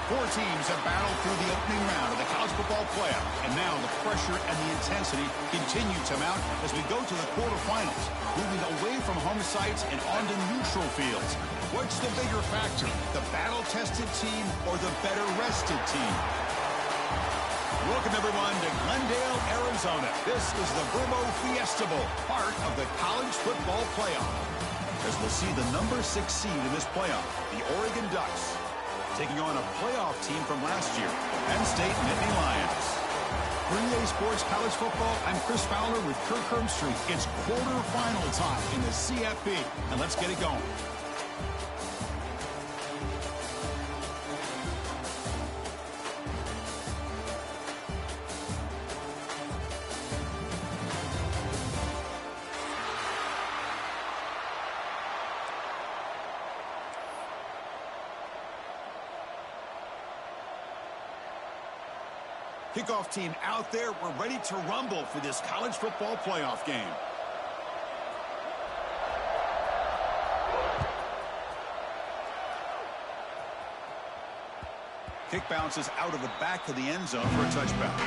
Four teams have battled through the opening round of the college football playoff, and now the pressure and the intensity continue to mount as we go to the quarterfinals, moving away from home sites and onto neutral fields. What's the bigger factor, the battle-tested team or the better-rested team? Welcome, everyone, to Glendale, Arizona. This is the Verbo Fiesta Bowl, part of the college football playoff. As we'll see the number 6 seed in this playoff, the Oregon Ducks, taking on a playoff team from last year, the Penn State Nittany Lions. For EA Sports College Football, I'm Chris Fowler with Kirk Herbstreit. It's quarterfinal time in the CFP, and let's get it going. Kickoff team out there. We're ready to rumble for this college football playoff game. Kick bounces out of the back of the end zone for a touchback.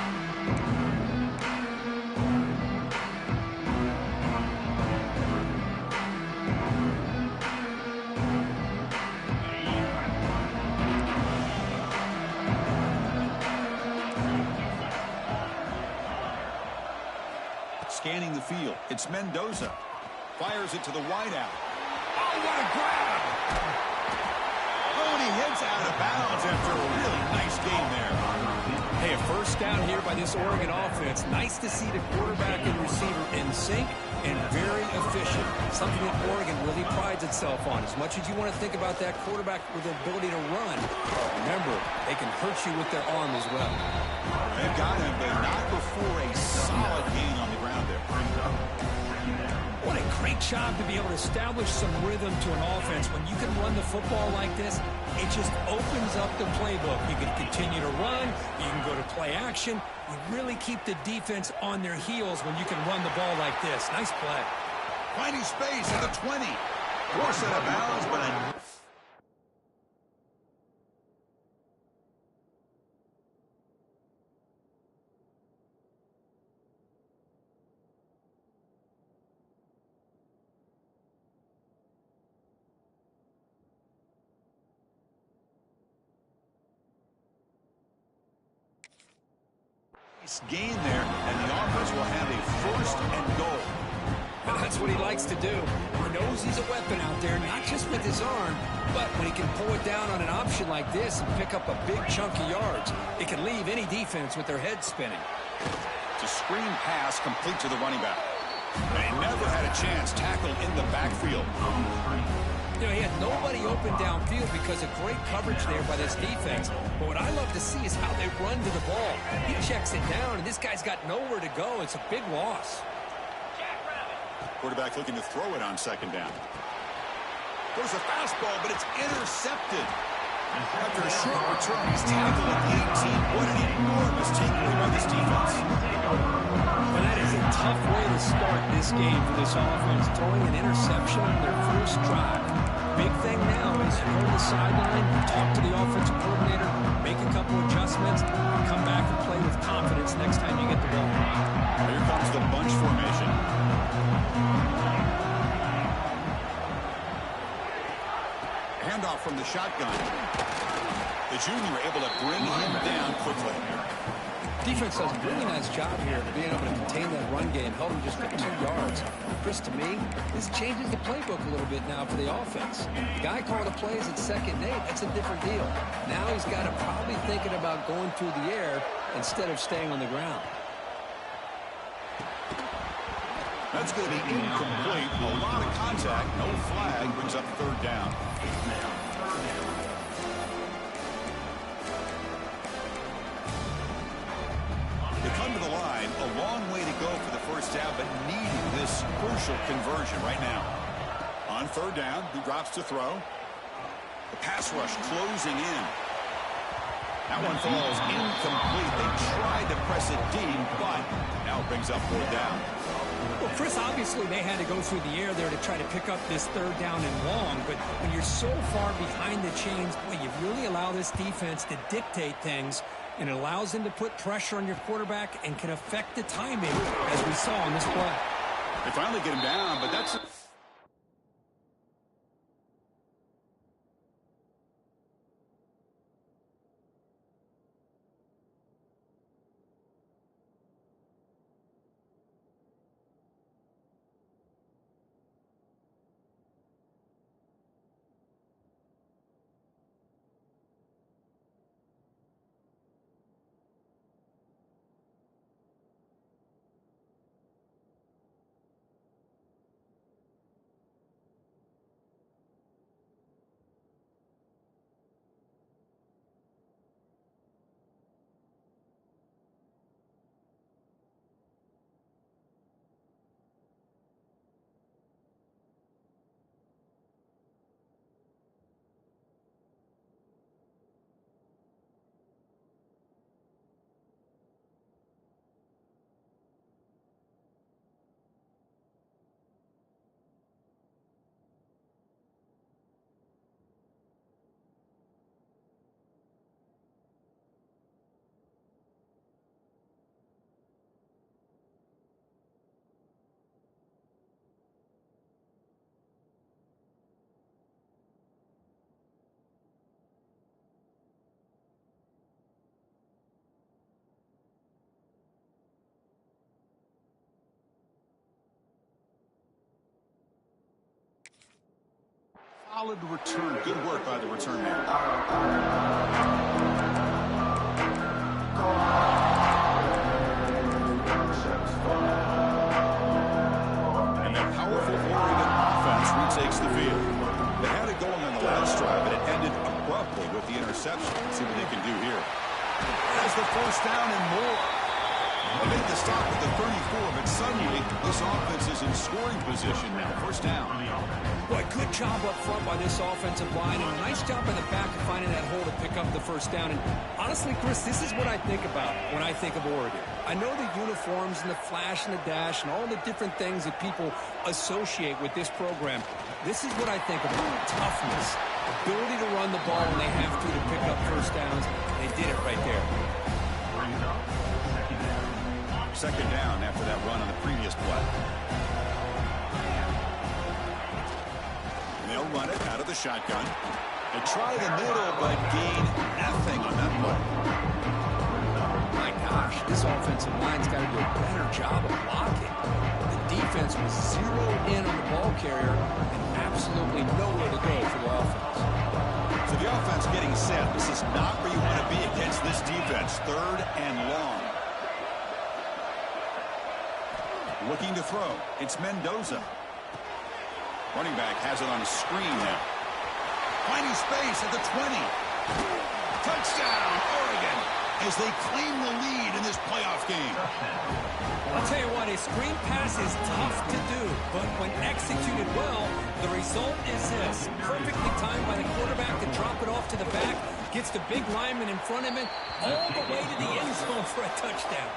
Scanning the field, it's Mendoza. Fires it to the wideout. Oh, what a grab! Oh, and he hits out of bounds after a really nice game there. Hey, a first down here by this Oregon offense. Nice to see the quarterback and receiver in sync and very efficient. Something that Oregon really prides itself on. As much as you want to think about that quarterback with the ability to run, remember, they can hurt you with their arm as well. They've got him, but not before a solid gain on the ground there. What a great job to be able to establish some rhythm to an offense. When you can run the football like this, it just opens up the playbook. You can continue to run. You can go to play action. You really keep the defense on their heels when you can run the ball like this. Nice play. Finding space at the 20. Force out of bounds, but a... gain there, and the offense will have a first and goal. And that's what he likes to do. He knows he's a weapon out there, not just with his arm, but when he can pull it down on an option like this and pick up a big chunk of yards, it can leave any defense with their head spinning. It's a screen pass complete to the running back. And he never had a chance tackled in the backfield. You know, he had nobody open downfield because of great coverage there by this defense. But what I love to see is how they run to the ball. He checks it down, and this guy's got nowhere to go. It's a big loss. Quarterback looking to throw it on second down. Goes a fastball, but it's intercepted. After a short return, he's tackled at the 18. What an enormous takeaway by this defense. Well, that is a tough way to start this game for this offense, throwing an interception on their first drive. Big thing now is you go to the sideline, talk to the offensive coordinator, make a couple adjustments, and come back and play with confidence next time you get the ball. Here comes the bunch formation. Handoff from the shotgun. The junior able to bring him down quickly. Defense does a really nice job here of being able to contain that run game, held him just for 2 yards. Chris, to me, this changes the playbook a little bit now for the offense. The guy calling the plays at 2nd and 8, that's a different deal. Now he's got to probably thinking about going through the air instead of staying on the ground. That's going to be incomplete. A lot of contact. No flag. Brings up 3rd down. They come to the line. A long way to go for the first down, but needing this crucial conversion right now. On 3rd down, he drops to throw. The pass rush closing in. That one falls incomplete. They tried to press it deep, but now it brings up 4th down. Well, Chris, obviously they had to go through the air there to try to pick up this third down and long, but when you're so far behind the chains, boy, you really allow this defense to dictate things, and it allows them to put pressure on your quarterback and can affect the timing, as we saw on this play. They finally get him down, but that's... Solid return. Good work by the return man. And the powerful Oregon offense retakes the field. They had it going on the last drive, but it ended abruptly with the interception. Let's see what they can do here. Has the first down and more. They made the stop with the 34, but suddenly this offense is in scoring position now. First down. Boy, good job up front by this offensive line, and a nice job in the back of finding that hole to pick up the first down. And honestly, Chris, this is what I think about when I think of Oregon. I know the uniforms and the flash and the dash and all the different things that people associate with this program. This is what I think about: toughness, ability to run the ball when they have to pick up first downs. They did it right there. Second down after that run on the previous play. They'll run it out of the shotgun. They try the middle, but gain nothing on that play. My gosh, this offensive line's got to do a better job of blocking. The defense was zeroed in on the ball carrier and absolutely nowhere to go for the offense. So the offense getting set. This is not where you want to be against this defense. Third and long. Looking to throw. It's Mendoza. Running back has it on a screen now. Finding space at the 20. Touchdown, Oregon, as they claim the lead in this playoff game. I'll tell you what, a screen pass is tough to do, but when executed well, the result is this. Perfectly timed by the quarterback to drop it off to the back, gets the big lineman in front of him, all the way to the end zone for a touchdown.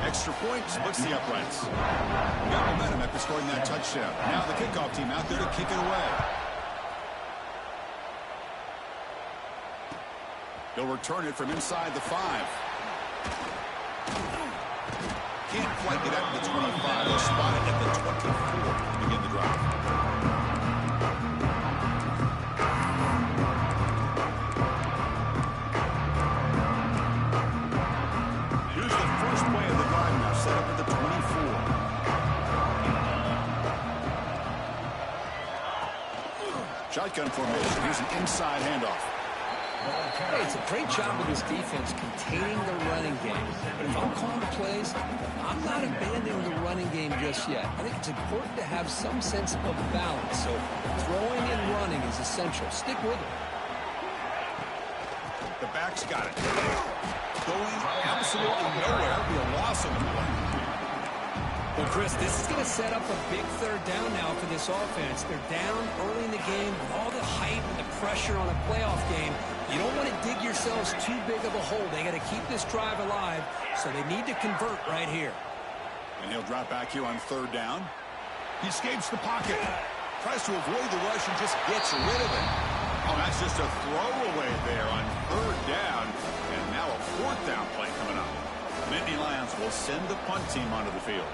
Extra point splits the uprights. Got momentum after scoring that touchdown. Now the kickoff team out there to kick it away. He'll return it from inside the 5. Can't quite get out to the 25. They'll spot it at the 24 to begin the drive. Here's the first play of the drive now, set up at the 24. Shotgun formation. Here's an inside handoff. Hey, it's a great job of this defense containing the running game. But if I'm calling plays, I'm not abandoning the running game just yet. I think it's important to have some sense of balance. So throwing and running is essential. Stick with it. The back's got it. Going absolutely nowhere. It'll be a loss of the play. Well, Chris, this is going to set up a big third down now for this offense. They're down early in the game with all the hype and the pressure on a playoff game. You don't want to dig yourselves too big of a hole. They got to keep this drive alive, so they need to convert right here. And he'll drop back here on 3rd down. He escapes the pocket. Tries to avoid the rush and just gets rid of it. Oh, that's just a throwaway there on 3rd down. And now a 4th down play coming up. Nittany Lions will send the punt team onto the field.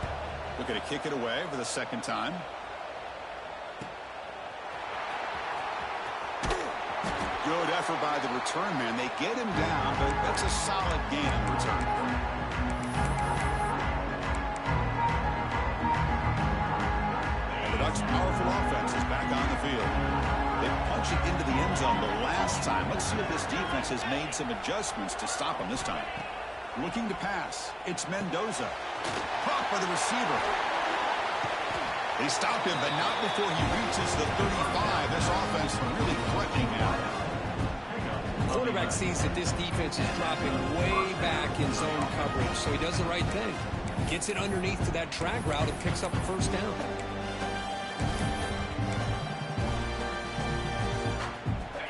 Looking to kick it away for the 2nd time. Good effort by the return man. They get him down, but that's a solid gain in return. And the Ducks' powerful offense is back on the field. They punch it into the end zone the last time. Let's see if this defense has made some adjustments to stop him this time. Looking to pass. It's Mendoza. Caught by the receiver. They stop him, but not before he reaches the 35. This offense really threatening now. The quarterback sees that this defense is dropping way back in zone coverage, so he does the right thing. Gets it underneath to that drag route and picks up a 1st down.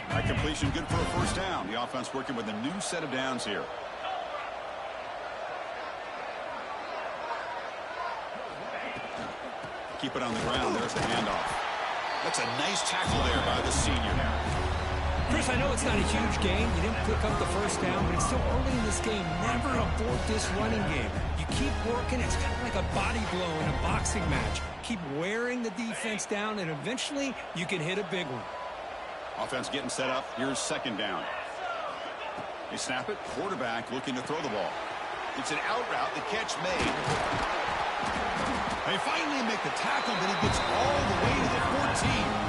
That completion good for a 1st down. The offense working with a new set of downs here. Keep it on the ground. There's the handoff. That's a nice tackle there by the senior. Chris, I know it's not a huge game. You didn't pick up the 1st down, but it's still early in this game. Never abort this running game. You keep working. It's kind of like a body blow in a boxing match. Keep wearing the defense down, and eventually you can hit a big one. Offense getting set up. Here's 2nd down. They snap it. Quarterback looking to throw the ball. It's an out route. The catch made. They finally make the tackle, but he gets all the way to the 14.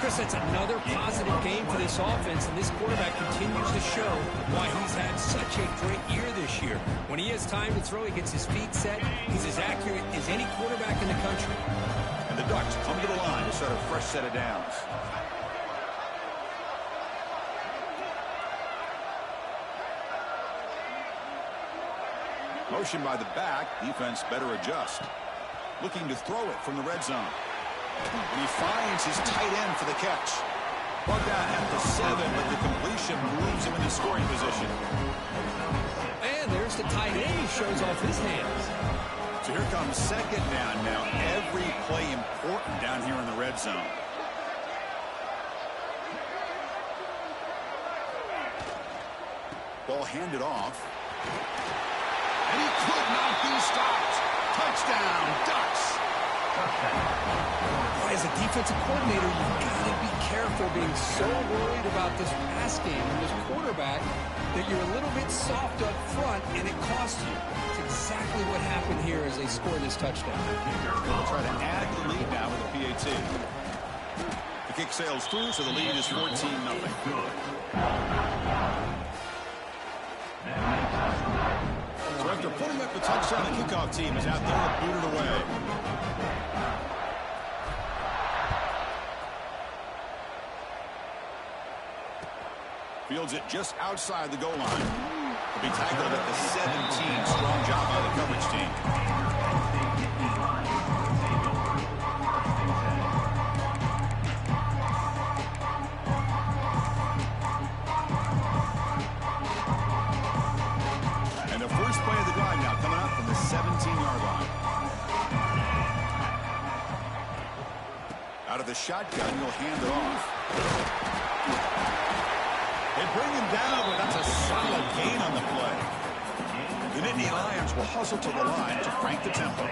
Chris, that's another positive game for this offense, and this quarterback continues to show why he's had such a great year this year. When he has time to throw, he gets his feet set. He's as accurate as any quarterback in the country. And the Ducks come to the line to start a fresh set of downs. Motion by the back. Defense better adjust. Looking to throw it from the red zone. And he finds his tight end for the catch. Brought down at the 7, but the completion moves him into scoring position. And there's the tight end. He shows off his hands. So here comes 2nd down now. Every play important down here in the red zone. Ball handed off. And he could not be stopped. Touchdown, Ducks. As a defensive coordinator, you've got to be careful being so worried about this pass game and this quarterback that you're a little bit soft up front and it costs you. It's exactly what happened here as they score this touchdown. They'll try to add the lead now with a PAT. The kick sails through, so the lead is 14-0. So after putting up the touchdown, the kickoff team is out there to boot it away. Fields it just outside the goal line. He'll be tackled at the 17. Strong job by the coverage team. And the first play of the drive now coming up from the 17-yard line. Out of the shotgun, he'll hand it off. They bring him down, but that's a solid gain on the play. The Nittany Lions will hustle to the line to crank the tempo.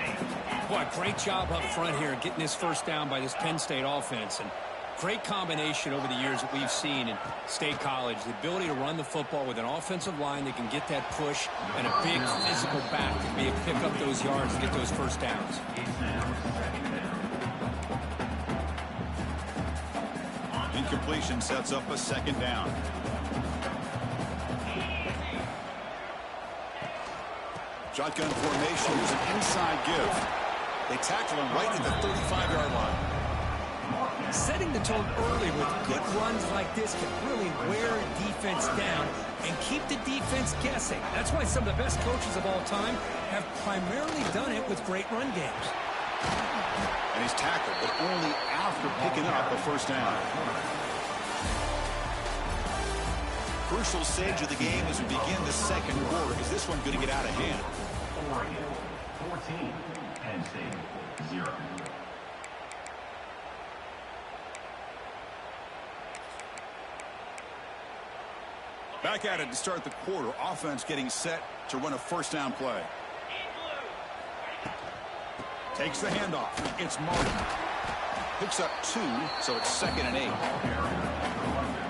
Boy, great job up front here getting this 1st down by this Penn State offense. And great combination over the years that we've seen in State College. The ability to run the football with an offensive line that can get that push and a big physical back to be able to pick up those yards and get those 1st downs. Incompletion sets up a 2nd down. Shotgun formation. Here's an inside give. They tackle him right at the 35-yard line. Setting the tone early with good runs like this can really wear defense down and keep the defense guessing. That's why some of the best coaches of all time have primarily done it with great run games. And he's tackled, but only after picking up a 1st down. Crucial stage of the game as we begin the 2nd quarter. Is this one going to get out of hand? 14, Penn State, 0. Back at it to start the quarter. Offense getting set to run a first down play. Takes the handoff. It's Martin. Picks up 2, so it's 2nd and 8.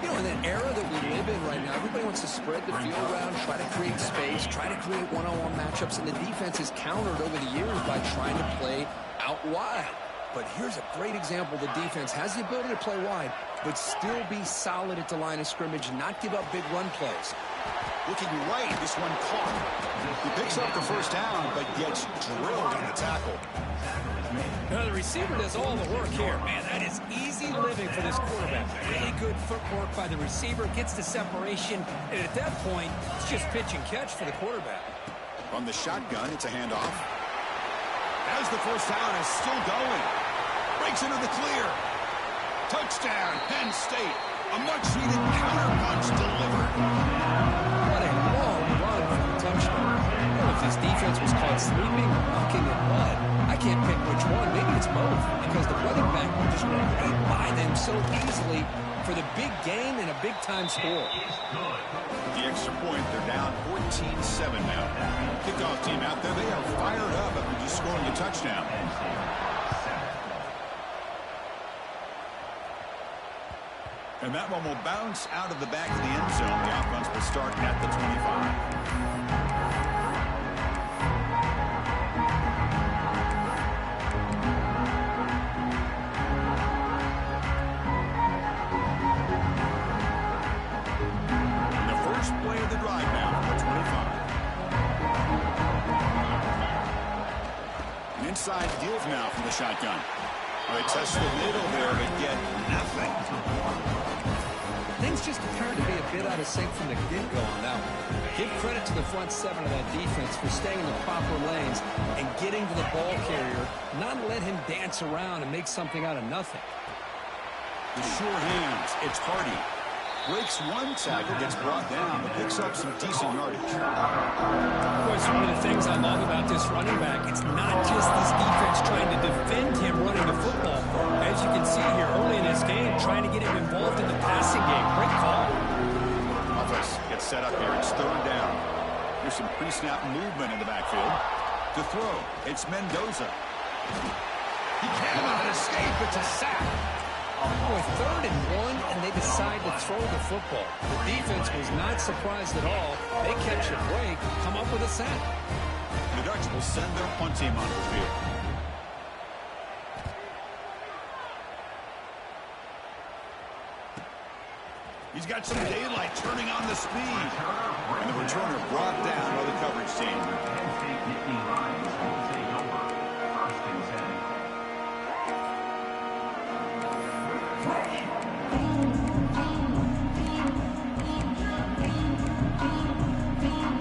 You know, in that era that we live in right now, everybody wants to spread the field around, try to create space, try to create one-on-one matchups, and the defense is countered over the years by trying to play out wide. But here's a great example. The defense has the ability to play wide, but still be solid at the line of scrimmage and not give up big run plays. Looking right, this one caught. He picks up the first down, but gets drilled on the tackle. Now the receiver does all the work here. Man, that is easy living for this quarterback. Really good footwork by the receiver, gets the separation, and at that point, it's just pitch and catch for the quarterback. From the shotgun, it's a handoff. As the first down is still going. Breaks into the clear. Touchdown, Penn State. A much-needed counter-punch delivered. What a long run for the touchdown. Well, if this defense was caught sleeping or walking in mud, I can't pick which one. Maybe it's both, because the running back just went right by them so easily for the big gain and a big-time score. The extra point, they're down 14-7 now. Kickoff team out there, they are fired up after just scoring a touchdown. And that one will bounce out of the back of the end zone. The offense will start at the 25. Play of the drive now from the 25. An inside give now from the shotgun. They test the middle there, but get nothing. Things just appeared to be a bit out of sync from the get-go on that one. Give credit to the front 7 of that defense for staying in the proper lanes and getting to the ball carrier, not let him dance around and make something out of nothing. The sure hands, it's Hardy. Breaks one tackle, gets brought down, but picks up some decent yardage. Of course, one of the things I love about this running back, it's not just this defense trying to defend him running the football. As you can see here early in this game, trying to get him involved in the passing game. Great call. Offense gets set up here. It's 3rd down. There's some pre-snap movement in the backfield. To throw, it's Mendoza. He cannot escape. It's a sack. With 3rd and 1, and they decide to throw the football. The defense was not surprised at all. They catch a break, come up with a sack. The Dutch will send their punt team onto the field. He's got some daylight turning on the speed. And the returner brought down by the coverage team.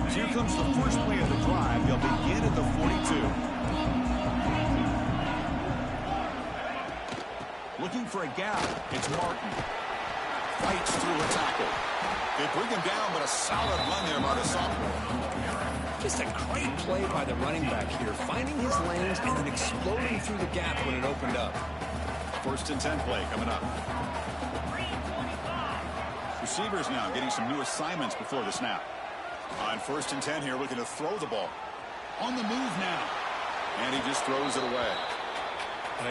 Here comes the first play of the drive. They'll begin at the 42. Looking for a gap. It's Martin. Fights through a tackle. They bring him down, but a solid run there by the sophomore. Just a great play by the running back here, finding his lanes and then exploding through the gap when it opened up. 1st and 10 play coming up. Receivers now getting some new assignments before the snap. On 1st and 10 here, looking to throw the ball. On the move now. And he just throws it away.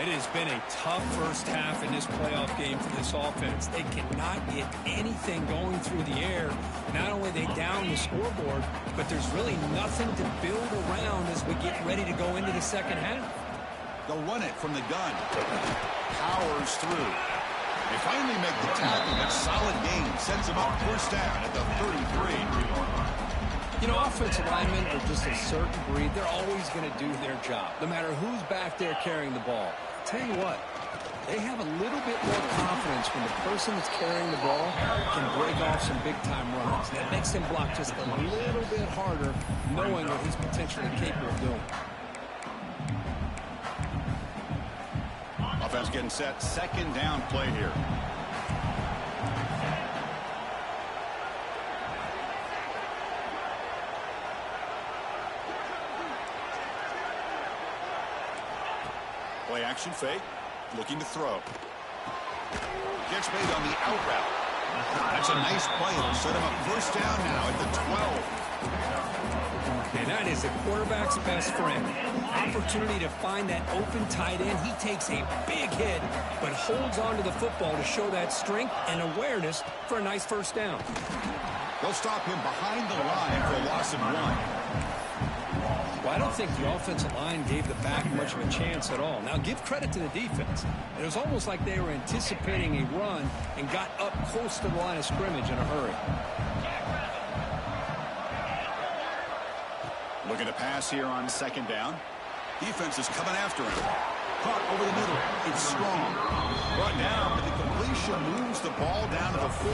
It has been a tough first half in this playoff game for this offense. They cannot get anything going through the air. Not only they down the scoreboard, but there's really nothing to build around as we get ready to go into the second half. They'll run it from the gun. Powers through. They finally make the tackle. That solid gain sends them up 1st down at the 33. You know, offensive linemen are just a certain breed. They're always going to do their job, no matter who's back there carrying the ball. Tell you what, they have a little bit more confidence when the person that's carrying the ball can break off some big-time runs. That makes him block just a little bit harder, knowing what he's potentially capable of doing. Offense getting set. 2nd down play here. Play action fake. Looking to throw. Gets made on the out route. That's a nice play. It'll set him up first down now at the 12. And that is a quarterback's best friend. Opportunity to find that open tight end. He takes a big hit, but holds on to the football to show that strength and awareness for a nice first down. They'll stop him behind the line for a loss of 1. Well, I don't think the offensive line gave the back much of a chance at all. Now, give credit to the defense. It was almost like they were anticipating a run and got up close to the line of scrimmage in a hurry. Looking to pass here on second down. Defense is coming after him. Caught over the middle. It's strong. Brought down, but the completion moves the ball down to the 4.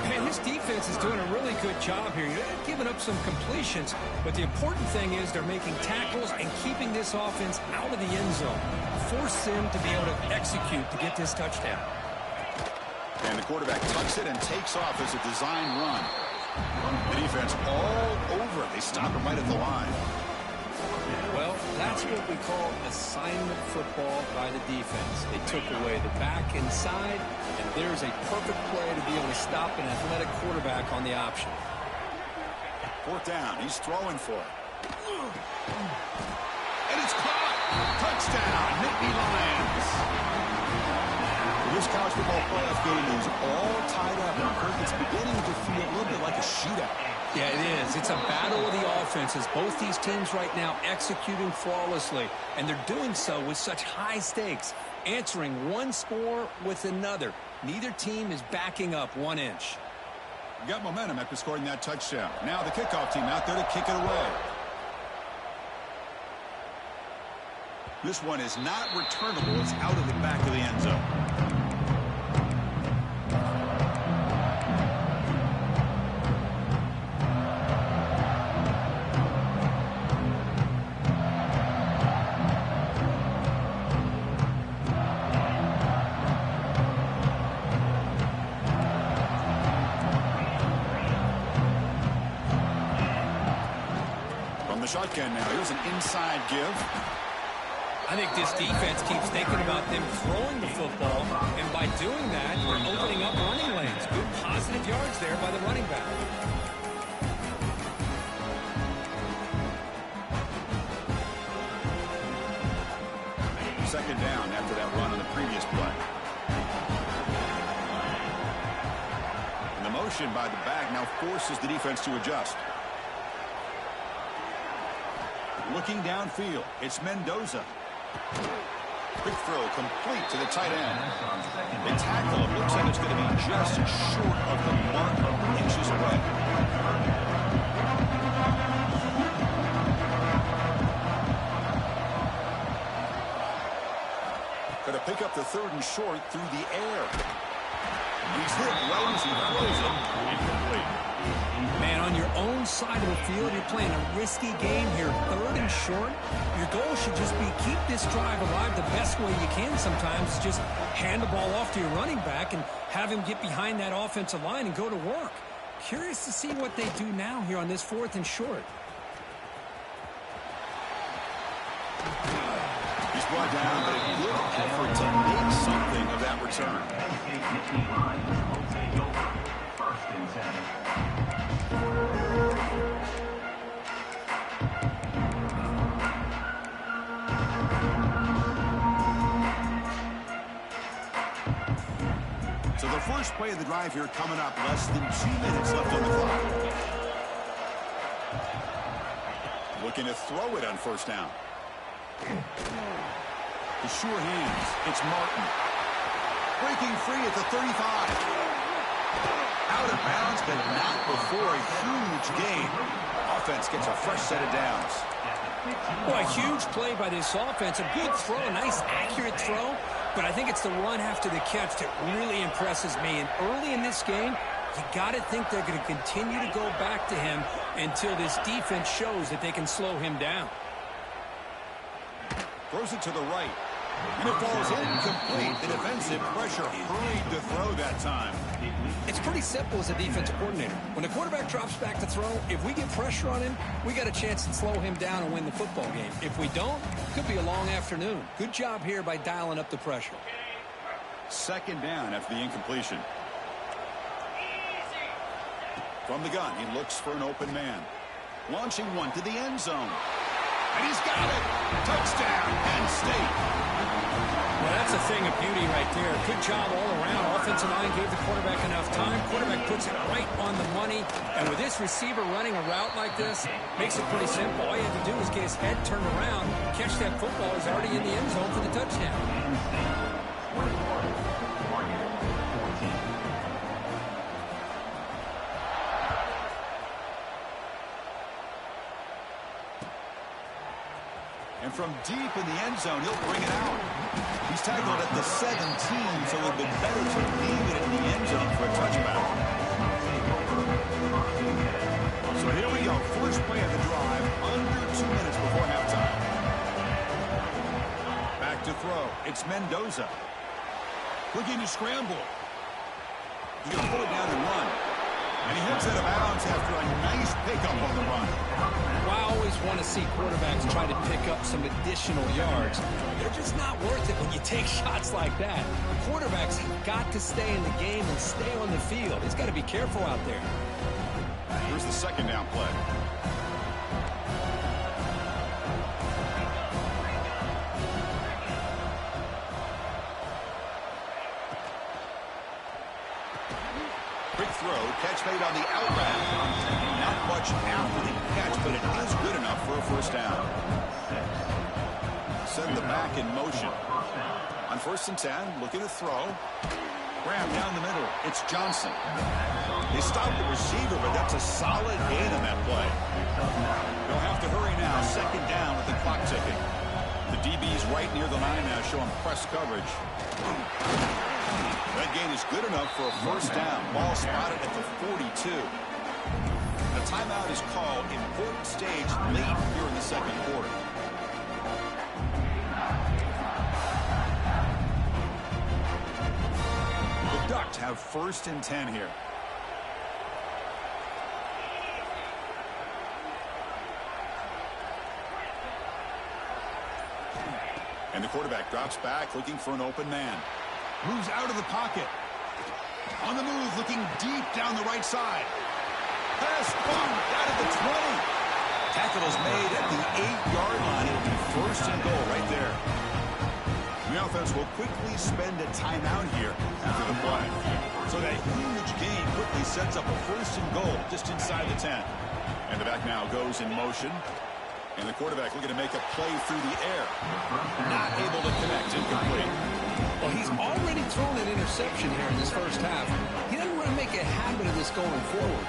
And this defense is doing a really good job here. They're giving up some completions, but the important thing is they're making tackles and keeping this offense out of the end zone. Force them to be able to execute to get this touchdown. And the quarterback tucks it and takes off as a design run. The defense all over it. They stop him right at the line. Well, that's what we call assignment football by the defense. They took away the back inside, and there's a perfect play to be able to stop an athletic quarterback on the option. Fourth down. He's throwing for it. And it's caught. Touchdown, Nittany Lions. This college football playoff game is all tied up, and Kirk, it's beginning to feel a little bit like a shootout. Yeah, it is. It's a battle of the offenses. Both these teams right now executing flawlessly, and they're doing so with such high stakes, answering one score with another. Neither team is backing up 1 inch. Got momentum after scoring that touchdown. Now the kickoff team out there to kick it away. This one is not returnable. It's out of the back of the end zone. Shotgun now. Here's an inside give. I think this defense keeps thinking about them throwing the football, and by doing that, they're opening up running lanes. Good positive yards there by the running back. Second down after that run on the previous play. And the motion by the back now forces the defense to adjust. Looking downfield, it's Mendoza. Quick throw complete to the tight end. They tackle him. Looks like it's going to be just short of the mark, inches away. Going to pick up the 3rd and short through the air. He's hit right as he throws it. Incomplete. Man, on your own side of the field, you're playing a risky game here. 3rd and short. Your goal should just be keep this drive alive the best way you can sometimes. Just hand the ball off to your running back and have him get behind that offensive line and go to work. Curious to see what they do now here on this 4th and short. He's brought down, but a good effort to make something of that return. First and 10. So the first play of the drive here coming up, less than 2 minutes left on the clock. Looking to throw it on first down. The sure hands. It's Martin. Breaking free at the 35. Out of bounds, but not before a huge gain. Offense gets a fresh set of downs. Well, a huge play by this offense. A good throw, a nice accurate throw. But I think it's the run after the catch that really impresses me. And early in this game, you got to think they're going to continue to go back to him until this defense shows that they can slow him down. Throws it to the right. And it falls incomplete. The defensive pressure hurried to throw that time. It's pretty simple as a defensive coordinator. When the quarterback drops back to throw, if we get pressure on him, we got a chance to slow him down and win the football game. If we don't, could be a long afternoon. Good job here by dialing up the pressure. Second down after the incompletion. From the gun, he looks for an open man. Launching one to the end zone. And he's got it. Touchdown, Penn State. Well, that's a thing of beauty right there. Good job all around. Offensive line gave the quarterback enough time. Quarterback puts it right on the money. And with this receiver running a route like this, makes it pretty simple. All you have to do is get his head turned around, catch that football. He's already in the end zone for the touchdown. And from deep in the end zone, he'll bring it out. He's tackled at the 17, so it would be better to leave it in the end zone for a touchback. So here we go. First play of the drive, under 2 minutes before halftime. Back to throw. It's Mendoza. Looking to scramble. He's going to pull it down and run. And he heads out of bounds after a nice pickup on the run. Well, I always want to see quarterbacks try to pick up some additional yards. They're just not worth it when you take shots like that. Quarterbacks have got to stay in the game and stay on the field. He's got to be careful out there. Here's the second down play. Quick throw, catch made on the out route. Not much after the catch, but it is good enough for a first down. Send the back in motion. On 1st and 10, looking to throw. Grab down the middle. It's Johnson. They stopped the receiver, but that's a solid gain on that play. They'll have to hurry now. Second down with the clock ticking. The DB's right near the line now, showing press coverage. That gain is good enough for a first down. Ball spotted at the 42. A timeout is called. Important stage late here in the second quarter. The Ducks have 1st and 10 here. And the quarterback drops back, looking for an open man. Moves out of the pocket. On the move, looking deep down the right side. Pass bumped out of the 20. Tackle is made at the 8-yard line. It'll be 1st and goal right there. The offense will quickly spend a timeout here after the play. So that huge gain quickly sets up a 1st and goal just inside the 10. And the back now goes in motion. And the quarterback looking to make a play through the air. Not able to connect, incomplete. Well, he's already thrown an interception here in this first half. He doesn't want to make a habit of this going forward.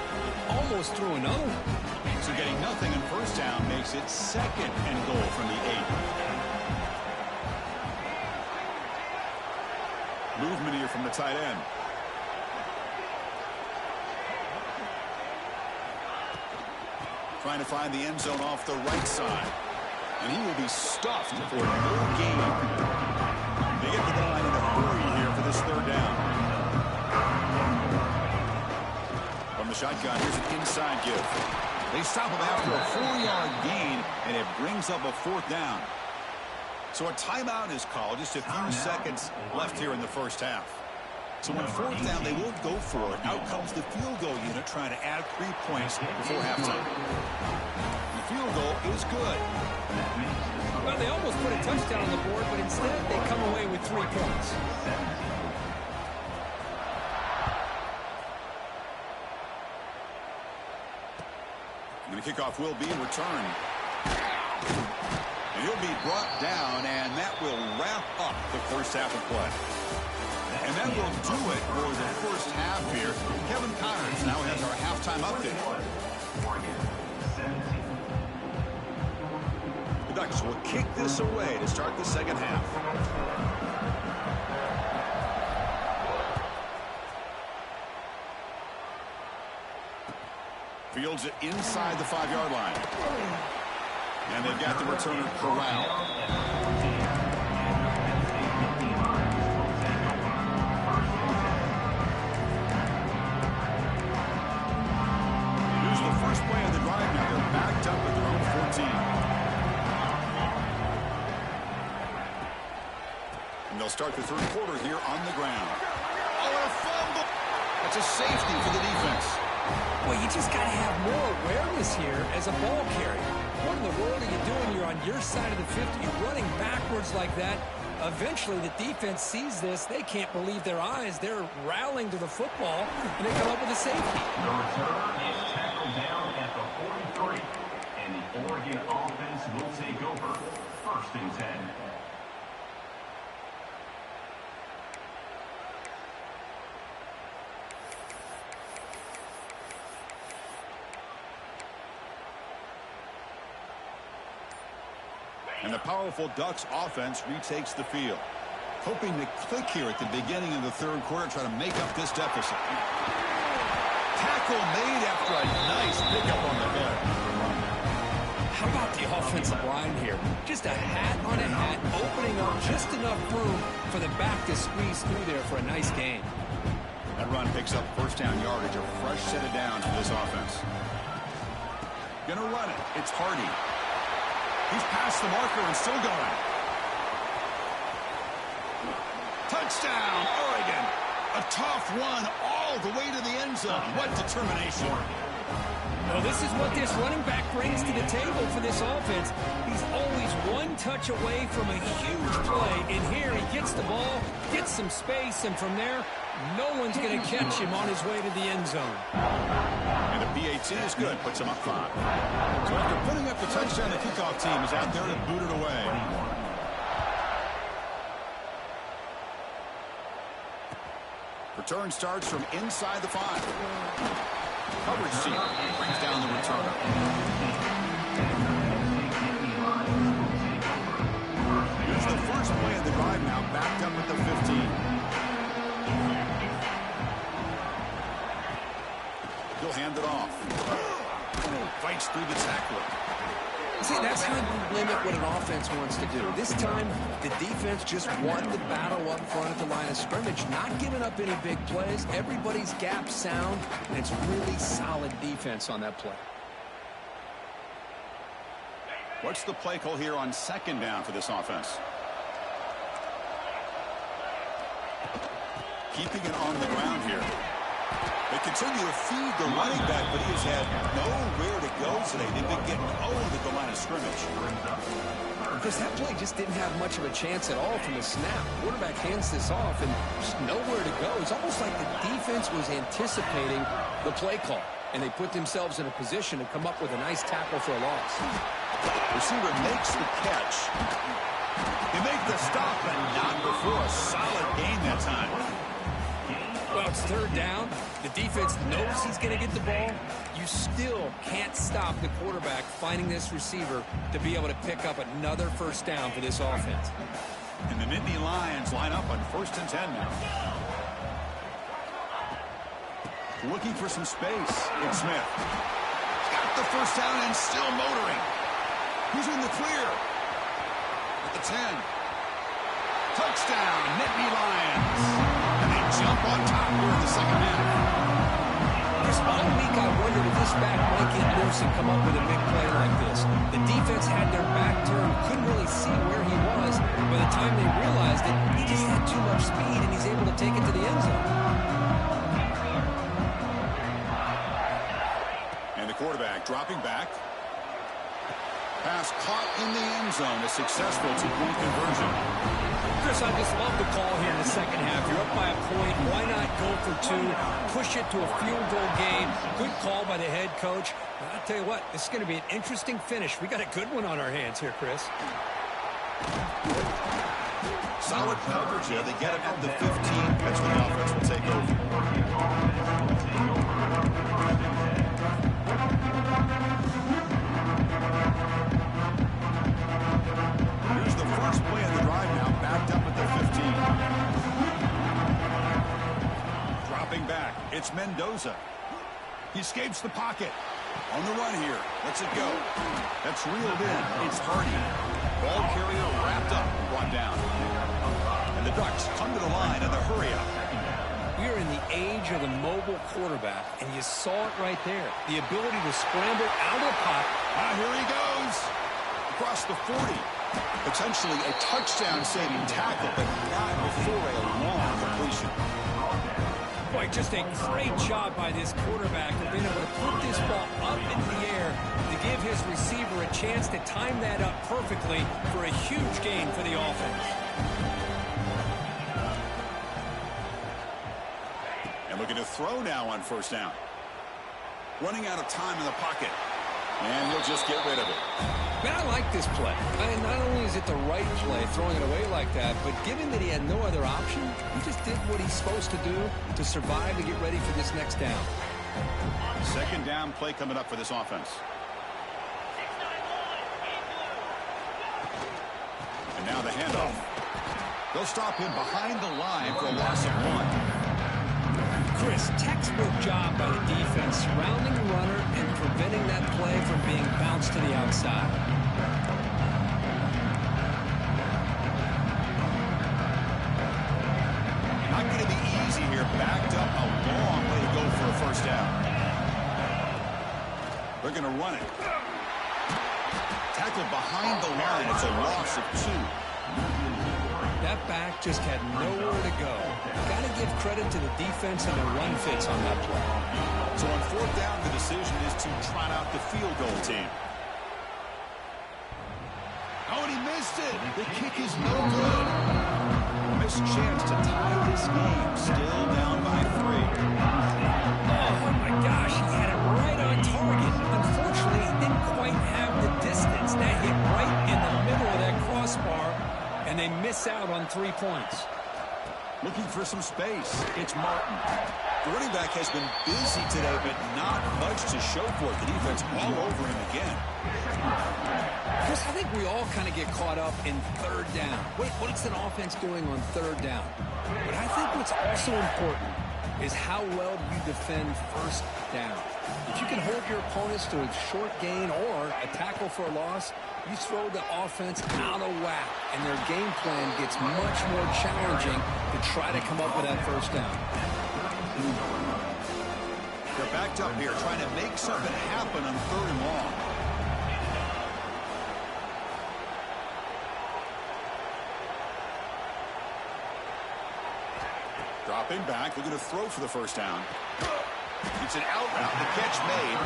Almost threw another one. So getting nothing in first down makes it 2nd and goal from the 8. Movement here from the tight end. Trying to find the end zone off the right side. And he will be stuffed for no gain. They get to the line in a hurry here for this 3rd down. From the shotgun, here's an inside give. They stop him after a 4-yard gain, and it brings up a 4th down. So a timeout is called. Just a few seconds left here in the first half. So on 4th down, they won't go for it. Out comes the field goal unit trying to add 3 points before halftime. The field goal is good. Well, they almost put a touchdown on the board, but instead they come away with 3 points. And the kickoff will be returned. And he'll be brought down, and that will wrap up the first half of play. And that will do it for the first half here. Kevin Connors now has our halftime update. The Ducks will kick this away to start the second half. Fields it inside the 5-yard line. And they've got the returner corralled. backed up at their own 14. And they'll start the third quarter here on the ground. Oh, and a fumble. That's a safety for the defense. Well, you just got to have more awareness here as a ball carrier. What in the world are you doing? You're on your side of the 50. You're running backwards like that. Eventually, the defense sees this. They can't believe their eyes. They're rallying to the football, and they come up with a safety. The return is tackled down at the 43, and the Oregon offense will take over. 1st and 10. And the powerful Ducks offense retakes the field. Hoping to click here at the beginning of the third quarter, try to make up this deficit. Tackle made after a nice pickup on the head. How about the offensive line here? Just a hat on a hat, opening up just enough room for the back to squeeze through there for a nice gain. That run picks up first down yardage, a fresh set of downs for this offense. Gonna run it. It's Hardy. He's past the marker and still going. Touchdown, Oregon. A tough run all the way to the end zone. What determination. Well, this is what this running back brings to the table for this offense. He's always one touch away from a huge play. And here he gets the ball, gets some space, and from there, no one's going to catch him on his way to the end zone. And the PAT is good, puts him up 5. So after putting up the touchdown, the kickoff team is out there to boot it away. Return starts from inside the 5. Coverage team brings down the returner. Here's the first play of the drive now, backed up at the 15. He'll hand it off. Fights through the tackler. See, that's how you limit what an offense wants to do. This time, the defense just won the battle up front at the line of scrimmage, not giving up any big plays. Everybody's gap sound, and it's really solid defense on that play. What's the play call here on 2nd down for this offense? Keeping it on the ground here. They continue to feed the running back, but he has had nowhere to go today. They've been getting owned at the line of scrimmage. Because that play just didn't have much of a chance at all from the snap. Quarterback hands this off and just nowhere to go. It's almost like the defense was anticipating the play call, and they put themselves in a position to come up with a nice tackle for a loss. Receiver makes the catch. They make the stop, but not before a solid gain that time. Well, it's 3rd down. The defense knows he's going to get the ball. You still can't stop the quarterback finding this receiver to be able to pick up another first down for this offense. And the Nittany Lions line up on 1st and 10 now. Looking for some space. It's Smith. Got the first down and still motoring. Who's in the clear? At the 10. Touchdown, Nittany Lions. And they jump on top here in the second half. This all week, I wondered if this back might get loose and come up with a big play like this. The defense had their back turned, couldn't really see where he was. By the time they realized it, he just had too much speed, and he's able to take it to the end zone. And the quarterback dropping back. Pass caught in the end zone. A successful 2-point conversion. Chris, I just love the call here in the second half. You're up by a point. Why not go for 2? Push it to a field goal game. Good call by the head coach. And I'll tell you what, this is going to be an interesting finish. We got a good one on our hands here, Chris. Solid coverage here. They get it at the 15. That's when the offense will take over. Here's the first play of the drive now, backed up at the 15. Dropping back, it's Mendoza. He escapes the pocket. On the run here, lets it go. That's reeled in. It's Hardy. Ball carrier wrapped up, brought down. And the Ducks come to the line in the hurry-up. We are in the age of the mobile quarterback, and you saw it right there. The ability to scramble out of the pocket. Here he goes. Across the 40. Potentially a touchdown-saving tackle, but not before a long completion. Boy, just a great job by this quarterback of being able to put this ball up into the air to give his receiver a chance to time that up perfectly for a huge gain for the offense. And looking to throw now on first down. Running out of time in the pocket. And he'll just get rid of it. Man, I like this play. Not only is it the right play, throwing it away like that, but given that he had no other option, he just did what he's supposed to do to survive and get ready for this next down. Second down play coming up for this offense. And now the handoff. They'll stop him behind the line for a loss of 1. Chris, textbook job by the defense, surrounding the runner and preventing that play from being bounced to the outside. Not going to be easy here. Backed up a long way to go for a first down. They're going to run it. Tackled behind the line. It's a loss of 2. That back just had nowhere to go. Got to give credit to the defense and the run fits on that play. So on fourth down, the decision is to trot out the field goal team. Oh, and he missed it. The kick is no good. Missed chance to tie this game. Still down by 3. Oh, my gosh. He had it right on target. Unfortunately, he didn't quite have the distance. That hit right in the middle of that crossbar. And they miss out on 3 points. Looking for some space. It's Martin. The running back has been busy today, but not much to show for it. The defense all over him again. Chris, I think we all kind of get caught up in third down. What's an offense doing on third down? But I think what's also important is how well you defend first down. If you can hold your opponents to a short gain or a tackle for a loss, you throw the offense out of whack, and their game plan gets much more challenging to try to come up with that first down. They're backed up here, trying to make something happen on 3rd and long. Dropping back, looking to throw for the first down. It's an out route, the catch made.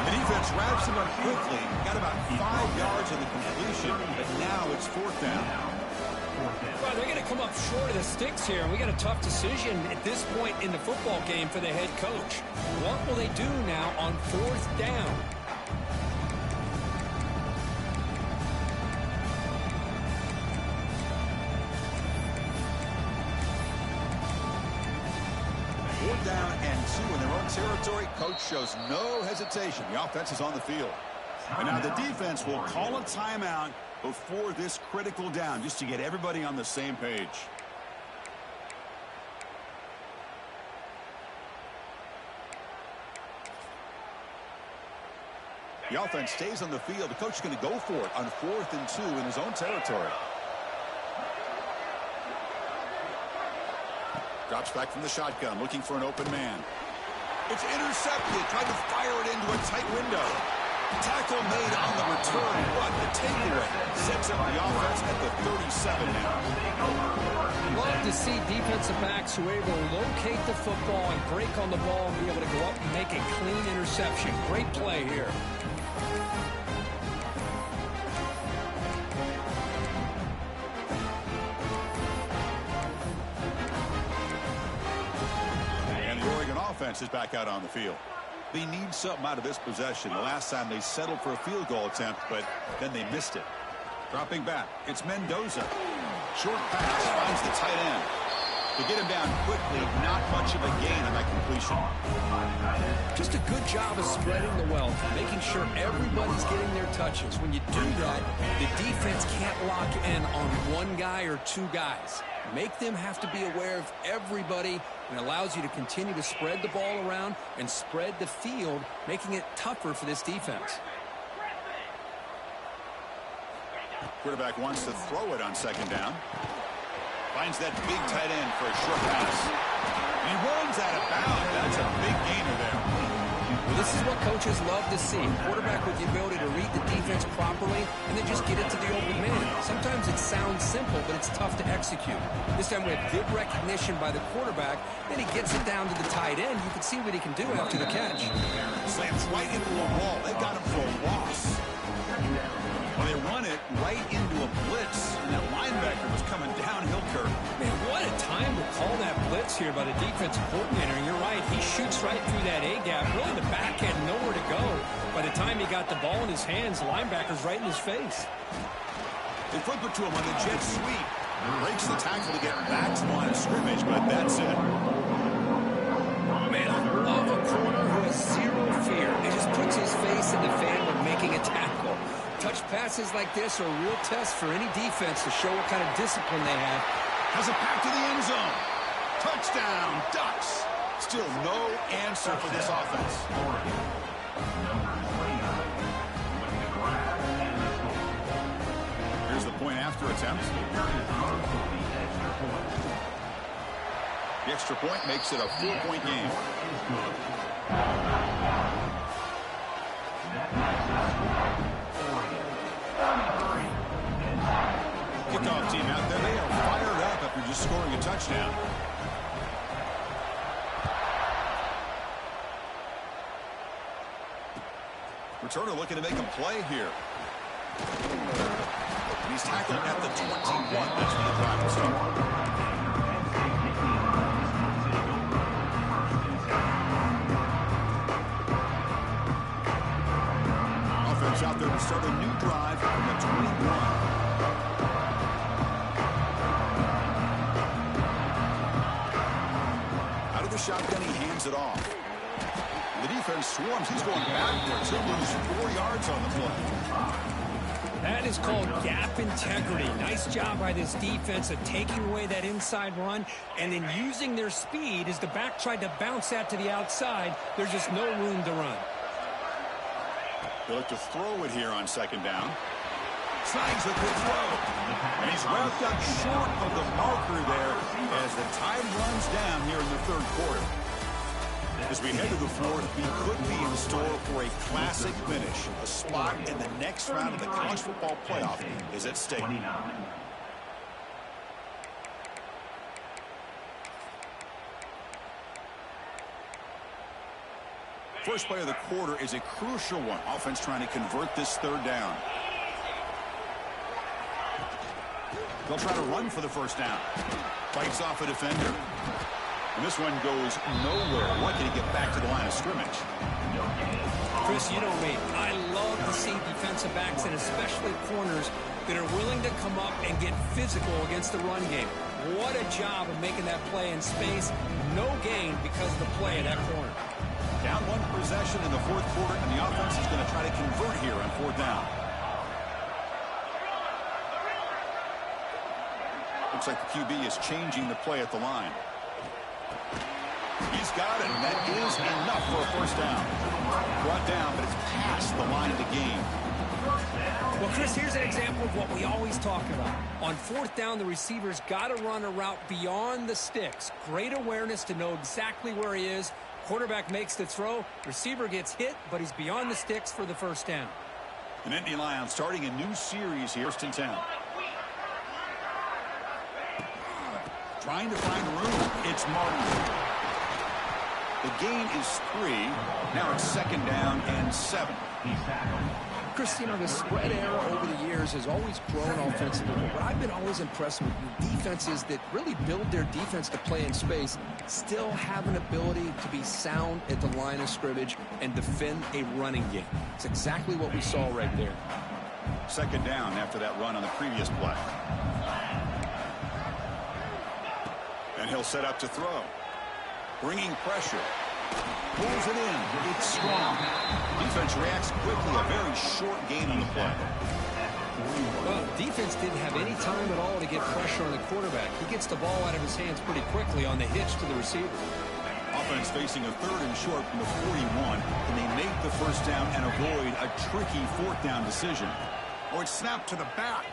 The defense wraps him up quickly. Got about 5 yards in the completion, but now it's 4th down. Well, they're going to come up short of the sticks here, and we got a tough decision at this point in the football game for the head coach. What will they do now on 4th down? Down and 2 in their own territory. Coach shows no hesitation. The offense is on the field. And now the defense will call a timeout before this critical down, just to get everybody on the same page. The offense stays on the field. The coach is going to go for it on 4th and 2 in his own territory. Drops back from the shotgun, looking for an open man. It's intercepted, trying to fire it into a tight window. Tackle made on the return, but the takeaway sets up the offense at the 37 now. Love to see defensive backs who are able to locate the football and break on the ball and be able to go up and make a clean interception. Great play here. Offense is back out on the field. They need something out of this possession. The last time they settled for a field goal attempt, but then they missed it. Dropping back, it's Mendoza. Short pass finds the tight end. To get him down quickly, not much of a gain on that completion. Just a good job of spreading the wealth, making sure everybody's getting their touches. When you do that, the defense can't lock in on one guy or 2 guys. Make them have to be aware of everybody, and allows you to continue to spread the ball around and spread the field, making it tougher for this defense. Quarterback wants to throw it on 2nd down. Finds that big tight end for a short pass. And he runs out of bounds. That's a big gainer there. Well, this is what coaches love to see. Quarterback with the ability to read the defense properly and then just get it to the open man. Sometimes it sounds simple, but it's tough to execute. This time we have good recognition by the quarterback. Then he gets it down to the tight end. You can see what he can do after the catch. Slams right into a wall. They got him for a loss. Well, they run it right into a blitz, and that linebacker was coming downhill curve. Man, what a time to call that blitz here by the defensive coordinator. And you're right, he shoots right through that A-gap. Really, the back had nowhere to go. By the time he got the ball in his hands, the linebacker's right in his face. They flip it to him on the jet sweep. Breaks the tackle to get back to the line of scrimmage, but that's it. Man, I love a corner who has zero fear. He just puts his face in the fan when making a tackle. Touch passes like this are a real test for any defense to show what kind of discipline they have. Has it back to the end zone. Touchdown, Ducks. Still no answer for this offense. Here's the point after attempt. The extra point makes it a 4-point game. Kickoff team out there. They are fired up after just scoring a touchdown. Returner looking to make a play here. And he's tackled at the 21. That's where the drive will start. Offense out there to start a new drive from the 21. The shotgun, he hands it off. The defense swarms. He's going backwards. He'll lose 4 yards on the play. That is called gap integrity. Nice job by this defense of taking away that inside run and then using their speed as the back tried to bounce that to the outside. There's just no room to run. They look to throw it here on second down. Signs a good throw. And he's wrapped up short of the marker there as the tide runs down here in the third quarter. As we head to the fourth, we could be in store for a classic finish. A spot in the next round of the college football playoff is at stake. First play of the quarter is a crucial one. Offense trying to convert this third down. They'll try to run for the first down. Fights off a defender. And this one goes nowhere. Lucky to get back to the line of scrimmage. Chris, you know me. I love to see defensive backs and especially corners that are willing to come up and get physical against the run game. What a job of making that play in space. No gain because of the play in that corner. Down one possession in the fourth quarter, and the offense is going to try to convert here on fourth down. Looks like the QB is changing the play at the line. He's got it, and that is enough for a first down. Brought down, but it's past the line of the game. Well, Chris, here's an example of what we always talk about. On fourth down, the receiver's got to run a route beyond the sticks. Great awareness to know exactly where he is. Quarterback makes the throw. Receiver gets hit, but he's beyond the sticks for the first down. An Indy Lions starting a new series here in 10. Trying to find room. It's Martin. The gain is 3. Now it's second down and 7. Chris, you know, the spread era over the years has always grown offensively. But what I've been always impressed with defenses that really build their defense to play in space still have an ability to be sound at the line of scrimmage and defend a running game. It's exactly what we saw right there. Second down after that run on the previous play. And he'll set up to throw. Bringing pressure. Pulls it in. It's strong. Defense reacts quickly. A very short gain on the play. Well, defense didn't have any time at all to get pressure on the quarterback. He gets the ball out of his hands pretty quickly on the hitch to the receiver. Offense facing a third and short from the 41. Can they make the first down and avoid a tricky fourth down decision? Or it's snapped to the back.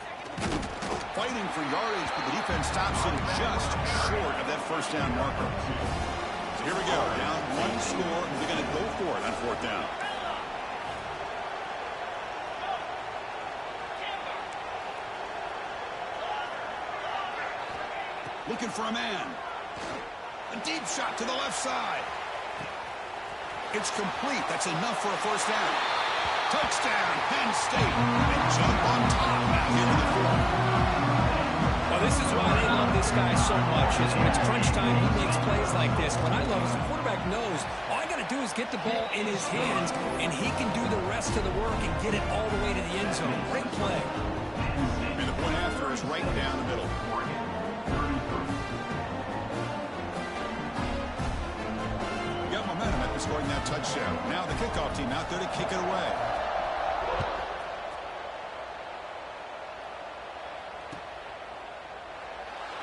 Fighting for yardage, but the defense stops him just short of that first down marker. Here we go. Down one score. They're going to go for it on fourth down. Looking for a man. A deep shot to the left side. It's complete. That's enough for a first down. Touchdown, Penn State. And jump on top now here in the fourth. Well, this is why they love this guy so much, is when it's crunch time, he makes plays like this. What I love is the quarterback knows all I got to do is get the ball in his hands, and he can do the rest of the work and get it all the way to the end zone. Great play. And the point after is right down the middle. Got momentum after scoring that touchdown. Now the kickoff team out there to kick it away.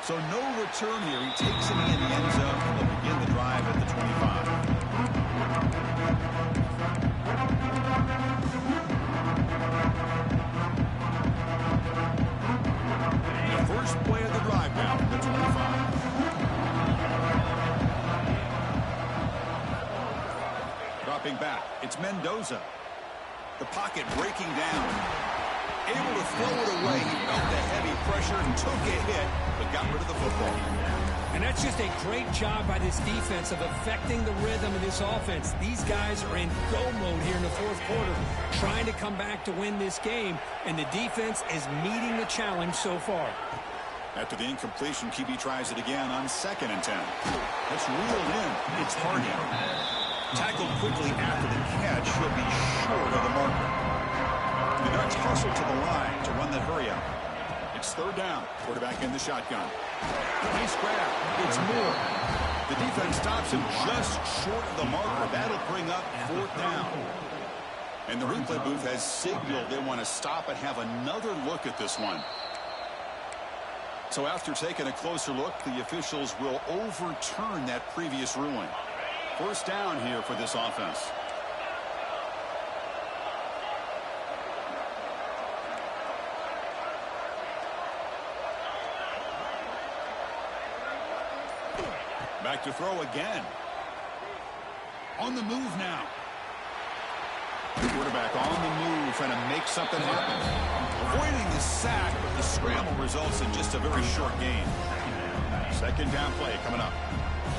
So no return here. He takes it in the end zone. They'll begin the drive at the 25. The first play of the drive now from the 25. Dropping back. It's Mendoza. The pocket breaking down. Able to throw it away. He felt the heavy pressure and took a hit, but got rid of the football. And that's just a great job by this defense of affecting the rhythm of this offense. These guys are in go mode here in the fourth quarter, trying to come back to win this game, and the defense is meeting the challenge so far. After the incompletion, QB tries it again on 2nd and 10. That's reeled in. It's Hardy. Tackled quickly after the catch. He'll be short of the marker. The Ducks hustle to the line to run that hurry out. It's third down. Quarterback in the shotgun. Nice grab. It's Moore. The defense stops him just short of the marker. That'll bring up fourth down. And the replay booth has signaled they want to stop and have another look at this one. So after taking a closer look, the officials will overturn that previous ruling. First down here for this offense. Back to throw again. On the move now. The quarterback on the move, trying to make something happen. Avoiding the sack, but the scramble results in just a very short gain. Second down play coming up.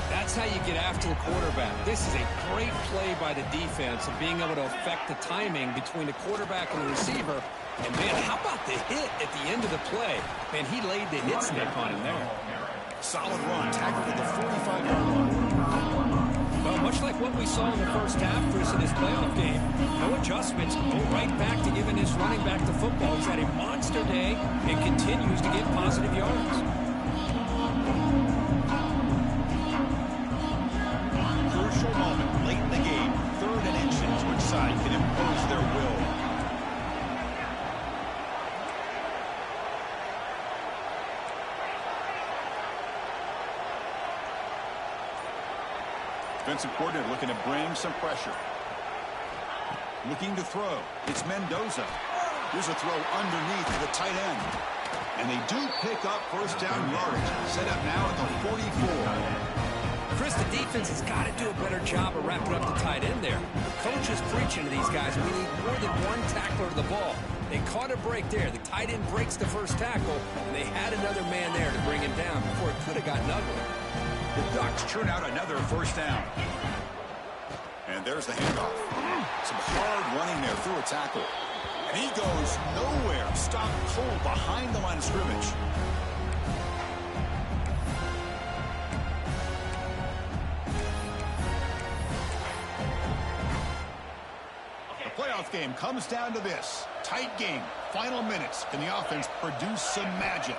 That's how you get after the quarterback. This is a great play by the defense of being able to affect the timing between the quarterback and the receiver. And, man, how about the hit at the end of the play? Man, he laid the hit stick on him there. Solid run, tackled at the 45-yard line. Well, much like what we saw in the first half, Chris, in this playoff game, no adjustments, go right back to giving this running back the football. He's had a monster day and continues to get positive yards. Crucial moment late in the game. Third and inches. Which side can impose their will? Defensive coordinator looking to bring some pressure. Looking to throw. It's Mendoza. Here's a throw underneath to the tight end. And they do pick up first down yardage. Set up now at the 44. Chris, the defense has got to do a better job of wrapping up the tight end there. The coach is preaching to these guys. We need more than one tackler to the ball. They caught a break there. The tight end breaks the first tackle, and they had another man there to bring him down before it could have gotten ugly. The Ducks churn out another first down. And there's the handoff. Some hard running there through a tackle. And he goes nowhere. Stopped cold behind the line of scrimmage. The playoff game comes down to this. Tight game. Final minutes. Can the offense produce some magic?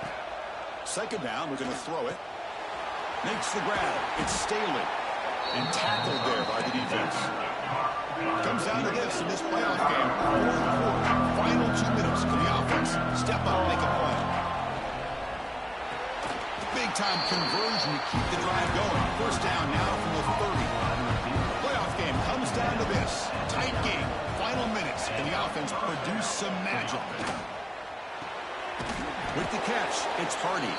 Second down. We're going to throw it. Makes the grab. It's Staley. And tackled there by the defense. Comes down to this in this playoff game. Fourth quarter. Final 2 minutes. Can the offense step up and make a play? Big-time conversion to keep the drive going. First down now from the 30. Playoff game comes down to this. Tight game. Final minutes. Can the offense produce some magic? With the catch, it's Hardy.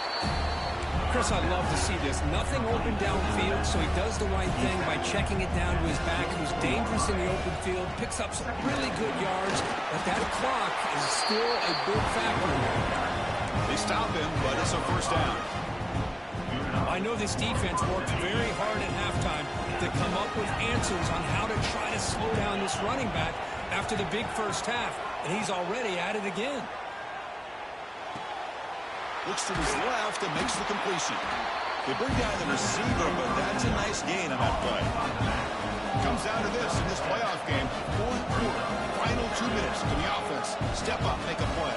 Chris, I love to see this. Nothing open downfield, so he does the right thing by checking it down to his back, who's dangerous in the open field, picks up some really good yards, but that clock is still a big factor here. They stop him, but it's a first down. I know this defense worked very hard at halftime to come up with answers on how to try to slow down this running back after the big first half, and he's already at it again. Looks to his left and makes the completion. They bring down the receiver, but that's a nice gain on that play. Comes down to this in this playoff game. Fourth quarter, final 2 minutes. Can the offense step up, make a play?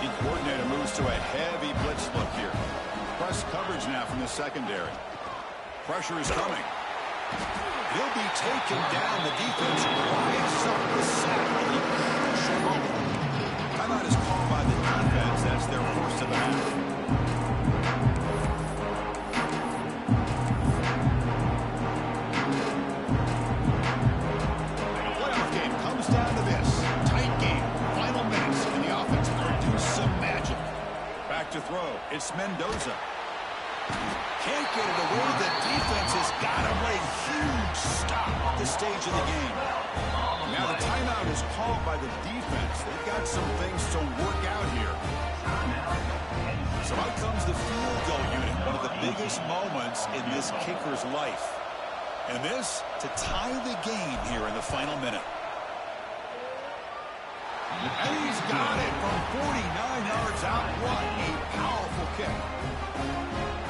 The coordinator moves to a heavy blitz look here. Press coverage now from the secondary. Pressure is coming. He'll be taken down. The defense rises up the sack. Timeout is called by the defense. That's their first of the half. Playoff game comes down to this. Tight game. Final minutes, and the offense produce some magic. Back to throw. It's Mendoza. Can't get it away. The defense has got him a huge stop at this stage of the game. Now the timeout is called by the defense. They've got some things to work out here. So out comes the field goal unit, one of the biggest moments in this kicker's life. And this to tie the game here in the final minute. And he's got it from 49 yards out. What a powerful kick.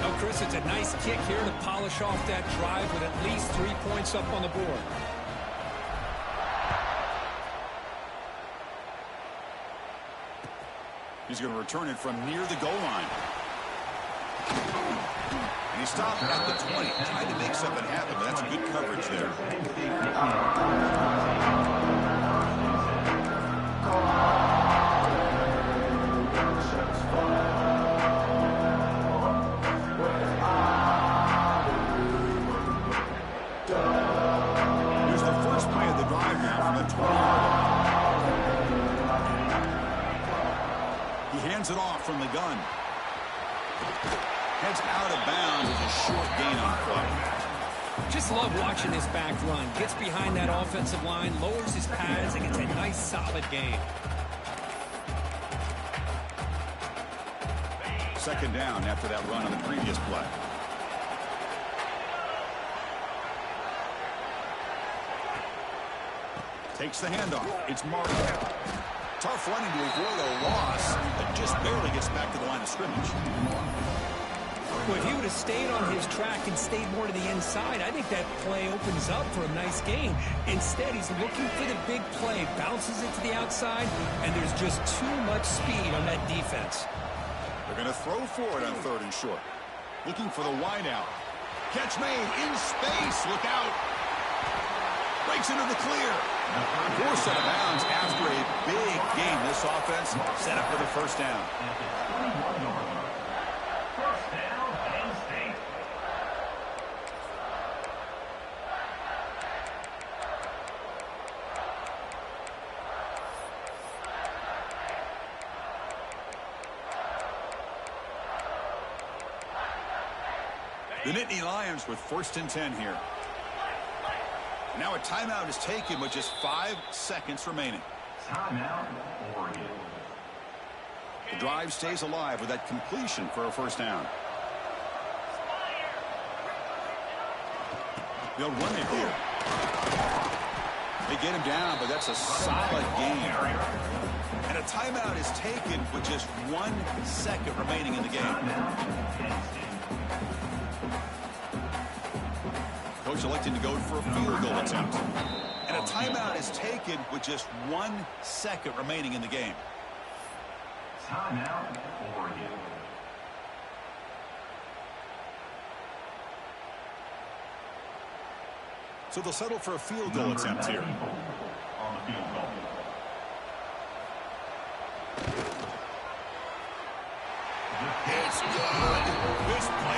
Now, Chris, it's a nice kick here to polish off that drive with at least 3 points up on the board. He's going to return it from near the goal line. And he stopped at the 20, trying to make something happen, but that's good coverage there. Here's the first play of the drive now from the 20-yard line. Hands it off from the gun. Heads out of bounds with a short gain on the play. Just love watching this back run. Gets behind that offensive line, lowers his pads, and gets a nice solid gain. Second down after that run on the previous play. Takes the handoff. It's Martin. Tough running to avoid a loss, but just barely gets back to the line of scrimmage. Well, if he would have stayed on his track and stayed more to the inside, I think that play opens up for a nice gain. Instead, he's looking for the big play, bounces it to the outside, and there's just too much speed on that defense. They're going to throw for it on 3rd and short. Looking for the wide out. Catch made in space. Look out. Breaks into the clear. Forced out of bounds after a big game. This offense set up for the first down. First down, Penn State. The Nittany Lions with 1st and 10 here. Now a timeout is taken with just 5 seconds remaining. Timeout, Oregon. The drive stays alive with that completion for a first down. They'll run it here. They get him down, but that's a solid game. And a timeout is taken with just 1 second remaining in the game. Coach elected to go for a field goal attempt. And a timeout is taken with just 1 second remaining in the game. Timeout, Oregon. So they'll settle for a field goal attempt here. On the field goal. It's good. This play